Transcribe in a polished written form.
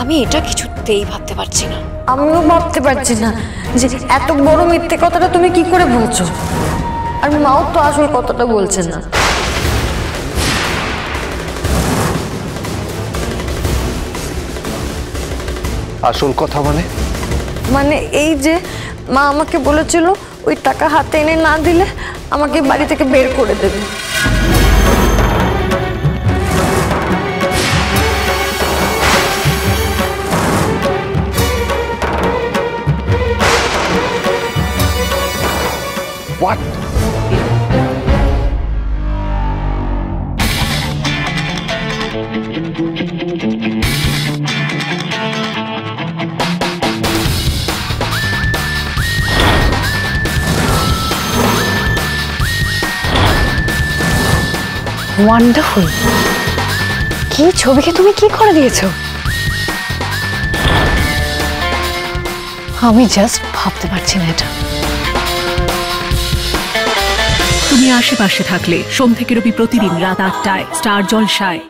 আমি এটা কিছুতেই ভাবতে পারছি না। আমিও ভাবতে পারছি না যে এত বড় মিথ্যে কথাটা তুমি কি করে বলছো। আর মাও তো আসল কথাটা বলছে না। আসল কথা মানে এই যে মা আমাকে বলেছিল ওই টাকা হাতে এনে না দিলে আমাকে বাড়ি থেকে বের করে দেবে। What? ওয়ান্ডারফুল। কি ছবিকে তুমি কি করে দিয়েছো? আমি জাস্ট ভাবতে পারছি না এটা। তুমি আশেপাশে থাকলে সোম থেকে রবি প্রতিদিন রাত ৮টায় স্টার জলসায়।